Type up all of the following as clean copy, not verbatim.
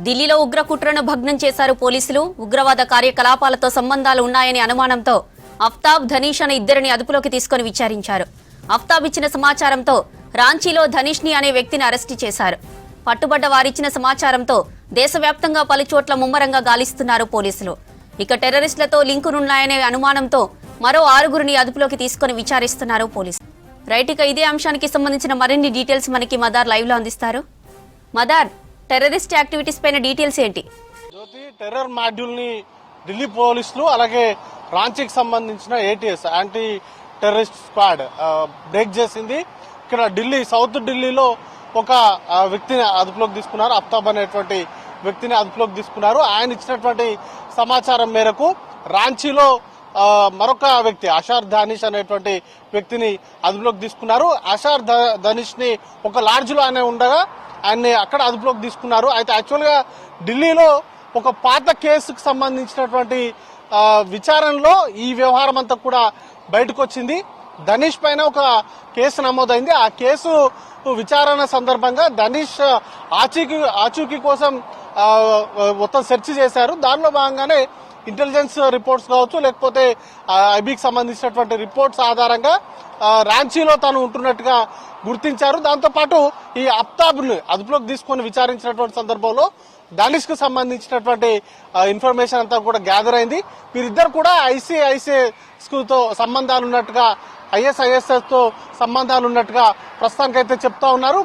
ఢిల్లీలో ఉగ్ర కుట్రను భగ్నం చేశారు పోలీసులు. ఉగ్రవాద కార్యకలాపాలతో సంబంధాలు ఉన్నాయని అనుమానంతో అఫ్తాబ్, ధనీష్ అనే ఇద్దరిని అదుపులోకి తీసుకుని విచారించారు. అఫ్తాబ్ ఇచ్చిన సమాచారంతో రాంచీలో ధనీష్ని అనే వ్యక్తిని అరెస్టు చేశారు. పట్టుబడ్డ వారిచ్చిన సమాచారంతో దేశవ్యాప్తంగా పలుచోట్ల ముమ్మరంగా గాలిస్తున్నారు పోలీసులు. ఇక టెర్రరిస్టులతో లింకులున్నాయనే అనుమానంతో మరో 6గురిని అదుపులోకి తీసుకుని విచారిస్తున్నారు పోలీసులు. రైట్, ఇక ఇదే అంశానికి సంబంధించిన మరిన్ని డీటెయిల్స్ మనకి మదార్ లైవ్ లో అందిస్తారు. మదార్, టెర్రరిస్ట్ యాక్టివిటీస్ పైన డీటెయిల్స్ ఏంటి? జ్యోతి, టెర్రర్ మాడ్యూల్ ని ఢిల్లీ పోలీసులు అలాగే రాంచీకి సంబంధించిన ATS anti terrorist squad break చేసింది. ఇక్కడ ఢిల్లీ, సౌత్ ఢిల్లీలో ఒక వ్యక్తిని అదుపులోకి తీసుకున్నారు. అఫ్తాబ్ అనేటువంటి వ్యక్తిని అదుపులోకి తీసుకున్నారు. ఆయన ఇచ్చినటువంటి సమాచారం మేరకు రాంచీలో మరొక వ్యక్తి అషార్ ధనీష్ అనేటువంటి వ్యక్తిని అదుపులోకి తీసుకున్నారు. అషార్ ధనీష్ ని ఒక లాడ్జ్ లో ఆయన ఉండగా ఆయన్ని అక్కడ అదుపులోకి తీసుకున్నారు. అయితే యాక్చువల్ గా ఢిల్లీలో ఒక పాత కేసుకు సంబంధించినటువంటి విచారణలో ఈ వ్యవహారం అంతా కూడా బయటకు వచ్చింది. ధనీష్ పైన ఒక కేసు నమోదైంది. ఆ కేసు విచారణ సందర్భంగా ధనీష్ ఆచూకీ కోసం మొత్తం సెర్చ్ చేశారు. దానిలో భాగంగానే ఇంటెలిజెన్స్ రిపోర్ట్స్ కావచ్చు, లేకపోతే ఐబీకి సంబంధించినటువంటి రిపోర్ట్స్ ఆధారంగా రాంచీలో తను ఉంటున్నట్టుగా గుర్తించారు. దాంతోపాటు ఈ అఫ్తాబ్ను అదుపులోకి తీసుకొని విచారించినటువంటి సందర్భంలో ధనీష్ కు సంబంధించినటువంటి ఇన్ఫర్మేషన్ అంతా కూడా గ్యాదర్ అయింది. వీరిద్దరు కూడా ఐసీఐసీఎస్ తో సంబంధాలు ఉన్నట్టుగా, ఐఎస్ఐఎస్ఎస్ తో సంబంధాలు ఉన్నట్టుగా ప్రస్తుతానికైతే చెప్తా ఉన్నారు.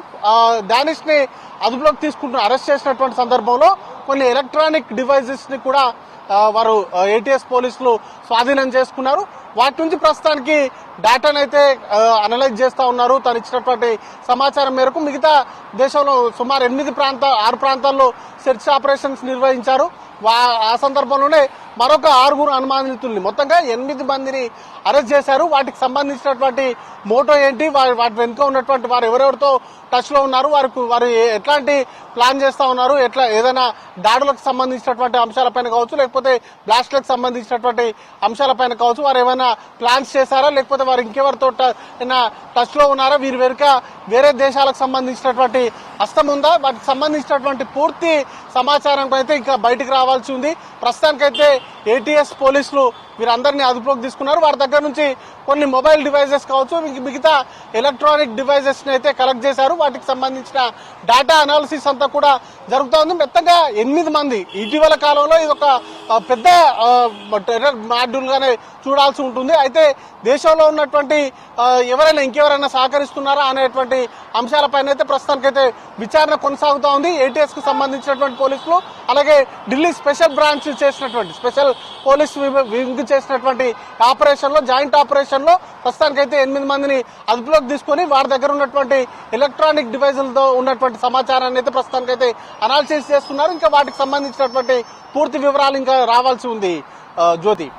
ధనీష్ ని అదుపులోకి తీసుకుంటూ అరెస్ట్ చేసినటువంటి సందర్భంలో కొన్ని ఎలక్ట్రానిక్ డివైజెస్ ని కూడా వారు ఏటీఎస్ పోలీసులు స్వాధీనం చేసుకున్నారు. వాటి నుంచి ప్రస్తుతానికి డేటాను అయితే అనలైజ్ చేస్తా ఉన్నారు. తను ఇచ్చినటువంటి సమాచారం మేరకు మిగతా దేశంలో సుమారు 6 ప్రాంతాల్లో సెర్చ్ ఆపరేషన్స్ నిర్వహించారు. ఆ సందర్భంలోనే మరొక 6 అనుమానితుల్ని, మొత్తంగా 8 మందిని అరెస్ట్ చేశారు. వాటికి సంబంధించినటువంటి మోటో ఏంటి, వాటి వెనుక ఉన్నటువంటి వారు ఎవరెవరితో టచ్ లో ఉన్నారు, వారు ఎట్లాంటి ప్లాన్ చేస్తా ఉన్నారు, ఎట్లా ఏదైనా దాడులకు సంబంధించినటువంటి అంశాలపైన కావచ్చు, లేకపోతే బ్లాస్ట్లకు సంబంధించినటువంటి అంశాలపైన కావచ్చు, వారు ఏమైనా ప్లాన్స్ చేశారా, లేకపోతే వారు ఇంకెవరితో టచ్ లో ఉన్నారా, వీరి వెనుక వేరే దేశాలకు సంబంధించినటువంటి హస్తం ఉందా, వాటికి సంబంధించినటువంటి పూర్తి సమాచారం అయితే ఇంకా బయటకు రావాల్సి ఉంది. ప్రస్తుతానికైతే ఏటీఎస్ పోలీసులు వీరందరినీ అదుపులోకి తీసుకున్నారు. వారి దగ్గర నుంచి కొన్ని మొబైల్ డివైజెస్ కావచ్చు, మిగతా ఎలక్ట్రానిక్ డివైజెస్ ని అయితే కలెక్ట్ చేశారు. వాటికి సంబంధించిన డేటా అనాలిసిస్ అంతా కూడా జరుగుతూ ఉంది. మొత్తంగా 8 మంది ఇటీవల కాలంలో ఇది ఒక పెద్ద టెర్రర్ మాడ్యూల్ గానే చూడాల్సి ఉంటుంది. అయితే దేశంలో ఉన్నటువంటి ఇంకెవరైనా సహకరిస్తున్నారా అనేటువంటి అంశాలపైన అయితే ప్రస్తుతానికైతే విచారణ కొనసాగుతూ ఉంది. ఏటీఎస్ కు సంబంధించినటువంటి పోలీసులు, అలాగే ఢిల్లీ స్పెషల్ బ్రాంచ్ చేసినటువంటి స్పెషల్ పోలీస్ వింగ్ చేసినటువంటి ఆపరేషన్ లో, జాయింట్ ఆపరేషన్ లో ప్రస్తుతానికైతే 8 మందిని అదుపులోకి తీసుకుని వారి దగ్గర ఉన్నటువంటి ఎలక్ట్రానిక్ డివైజులతో ఉన్నటువంటి సమాచారాన్ని అయితే ప్రస్తుతానికైతే అనాలిసిస్ చేస్తున్నారు. ఇంకా వాటికి సంబంధించినటువంటి పూర్తి వివరాలు ఇంకా రావాల్సి ఉంది. జ్యోతి.